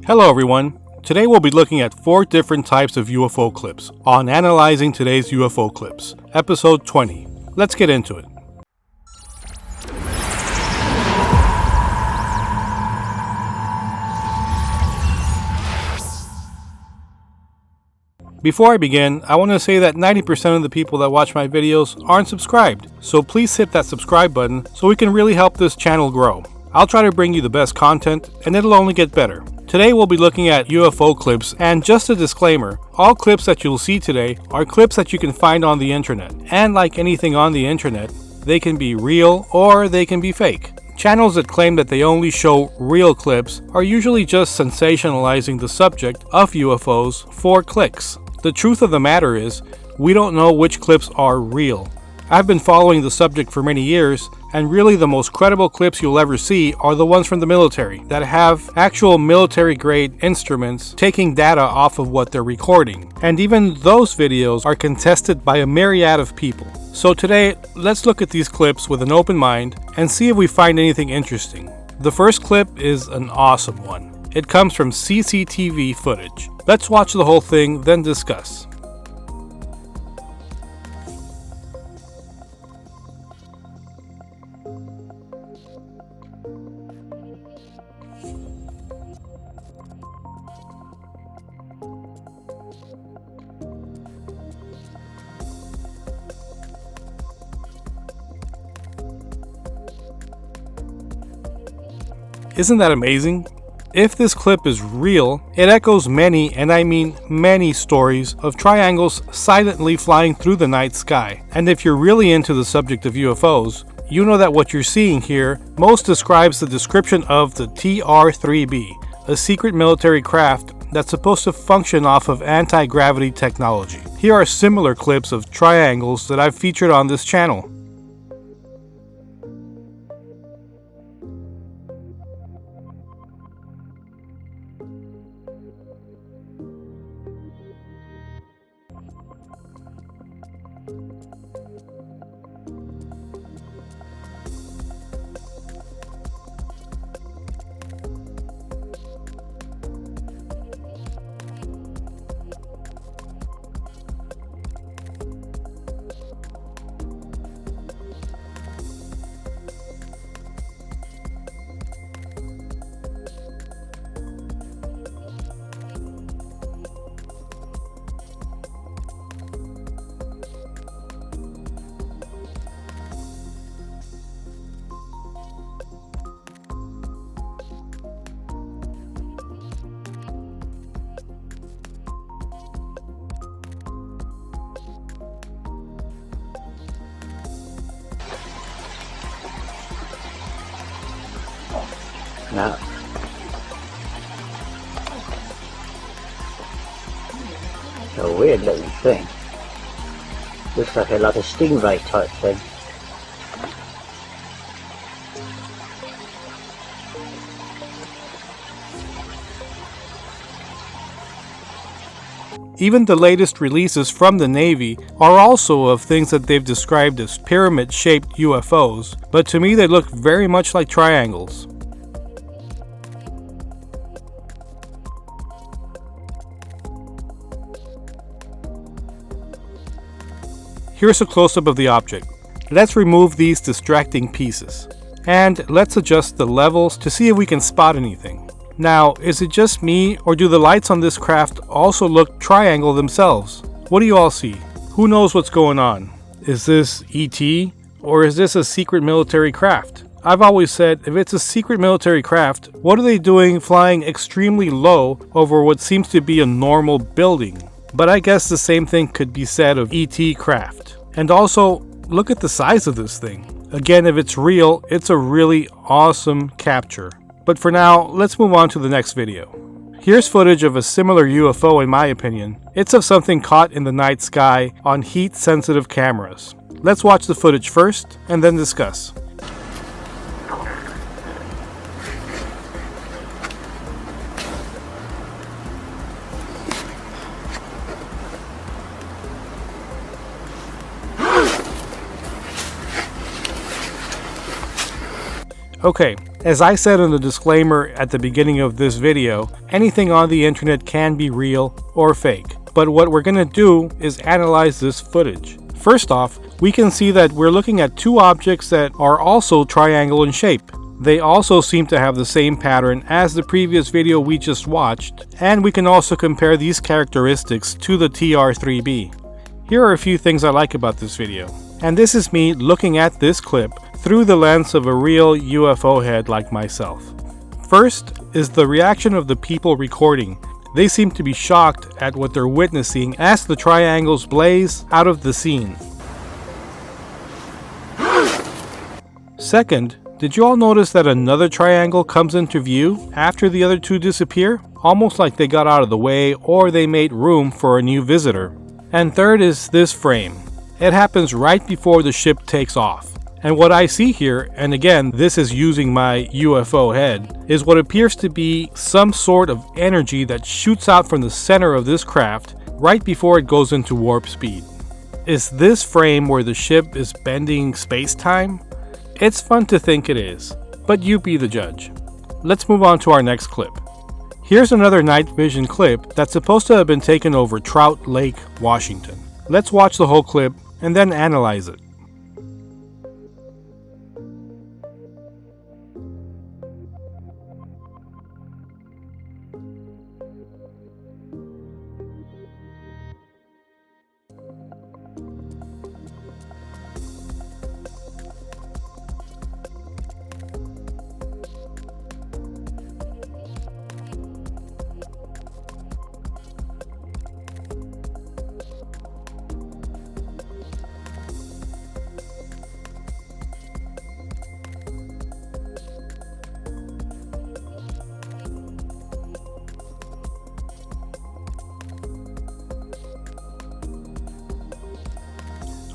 Hello everyone. Today we'll be looking at 4 different types of UFO clips on analyzing today's UFO clips, episode 20. Let's get into it. Before I begin, I want to say that 90% of the people that watch my videos aren't subscribed, so please hit that subscribe button so we can really help this channel grow. I'll try to bring you the best content, and it'll only get better. Today we'll be looking at UFO clips, and just a disclaimer, all clips that you'll see today are clips that you can find on the internet, and like anything on the internet, they can be real or they can be fake. Channels that claim that they only show real clips are usually just sensationalizing the subject of UFOs for clicks. The truth of the matter is, we don't know which clips are real. I've been following the subject for many years, and really the most credible clips you'll ever see are the ones from the military that have actual military-grade instruments taking data off of what they're recording. And even those videos are contested by a myriad of people. So today, let's look at these clips with an open mind and see if we find anything interesting. The first clip is an awesome one. It comes from CCTV footage. Let's watch the whole thing, then discuss. Isn't that amazing? If this clip is real, it echoes many, and I mean many, stories of triangles silently flying through the night sky. And if you're really into the subject of UFOs, you know that what you're seeing here most describes the description of the TR-3B, a secret military craft that's supposed to function off of anti-gravity technology. Here are similar clips of triangles that I've featured on this channel. Now, it's a weird little thing. Looks like a stingray type thing. Even the latest releases from the Navy are also of things that they've described as pyramid-shaped UFOs, but to me they look very much like triangles. Here's a close-up of the object. Let's remove these distracting pieces. And let's adjust the levels to see if we can spot anything. Now, is it just me, or do the lights on this craft also look triangle themselves? What do you all see? Who knows what's going on? Is this ET, or is this a secret military craft? I've always said, if it's a secret military craft, what are they doing flying extremely low over what seems to be a normal building? But I guess the same thing could be said of ET craft. And also, look at the size of this thing. Again, if it's real, it's a really awesome capture. But for now, let's move on to the next video. Here's footage of a similar UFO in my opinion. It's of something caught in the night sky on heat-sensitive cameras. Let's watch the footage first, and then discuss. Okay, As I said in the disclaimer at the beginning of this video, anything on the internet can be real or fake. But what we're going to do is analyze this footage. First off, we can see that we're looking at two objects that are also triangle in shape. They also seem to have the same pattern as the previous video we just watched, and we can also compare these characteristics to the TR-3B. Here are a few things I like about this video. And this is me looking at this clip through the lens of a real UFO head like myself. First is the reaction of the people recording. They seem to be shocked at what they're witnessing as the triangles blaze out of the scene. Second, did you all notice that another triangle comes into view after the other two disappear? Almost like they got out of the way or they made room for a new visitor. And third is this frame. It happens right before the ship takes off. And what I see here, and again this is using my UFO head, is what appears to be some sort of energy that shoots out from the center of this craft right before it goes into warp speed. Is this frame where the ship is bending space-time? It's fun to think it is, but you be the judge. Let's move on to our next clip. Here's another night vision clip that's supposed to have been taken over Trout Lake, Washington. Let's watch the whole clip and then analyze it.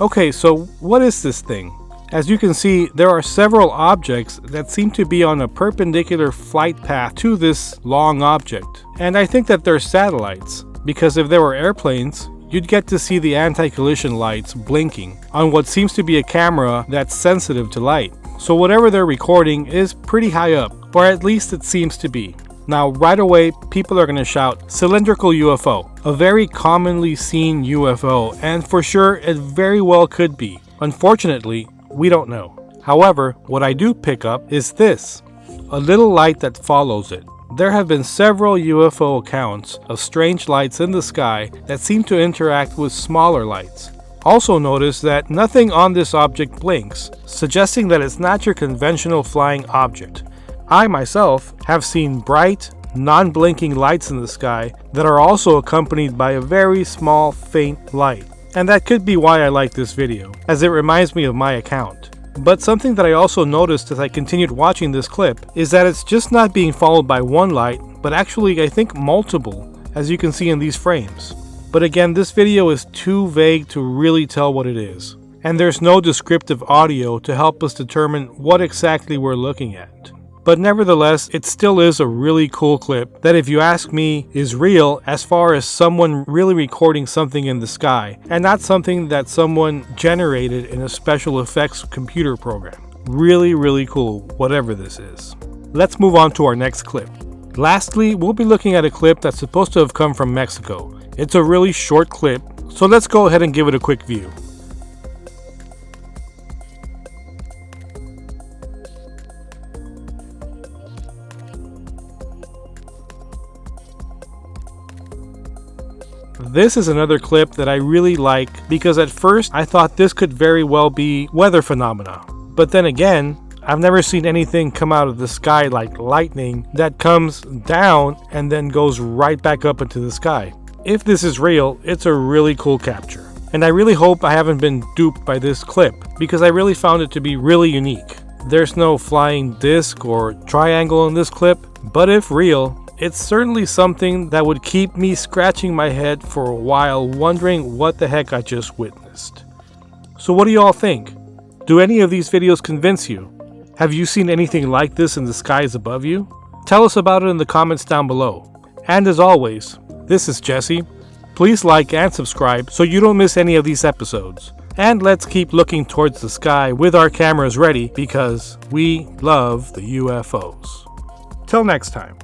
Okay, so what is this thing? As you can see, there are several objects that seem to be on a perpendicular flight path to this long object. And I think that they're satellites, because if there were airplanes, you'd get to see the anti-collision lights blinking on what seems to be a camera that's sensitive to light. So whatever they're recording is pretty high up, or at least it seems to be. Now right away, people are going to shout, cylindrical UFO, a very commonly seen UFO, and for sure it very well could be. Unfortunately, we don't know. However, what I do pick up is this, a little light that follows it. There have been several UFO accounts of strange lights in the sky that seem to interact with smaller lights. Also notice that nothing on this object blinks, suggesting that it's not your conventional flying object. I myself have seen bright, non-blinking lights in the sky that are also accompanied by a very small, faint light. And that could be why I like this video, as it reminds me of my account. But something that I also noticed as I continued watching this clip is that it's just not being followed by one light, but actually I think multiple, as you can see in these frames. But again, this video is too vague to really tell what it is. And there's no descriptive audio to help us determine what exactly we're looking at. But nevertheless, it still is a really cool clip that, if you ask me, is real as far as someone really recording something in the sky, and not something that someone generated in a special effects computer program. Really, really cool, whatever this is. Let's move on to our next clip. Lastly, we'll be looking at a clip that's supposed to have come from Mexico. It's a really short clip, so let's go ahead and give it a quick view. This is another clip that I really like because at first I thought this could very well be weather phenomena. But then again, I've never seen anything come out of the sky like lightning that comes down and then goes right back up into the sky. If this is real, it's a really cool capture. And I really hope I haven't been duped by this clip because I really found it to be really unique. There's no flying disc or triangle in this clip, but if real, it's certainly something that would keep me scratching my head for a while wondering what the heck I just witnessed. So what do you all think? Do any of these videos convince you? Have you seen anything like this in the skies above you? Tell us about it in the comments down below. And as always, this is Jesse. Please like and subscribe so you don't miss any of these episodes. And let's keep looking towards the sky with our cameras ready because we love the UFOs. Till next time.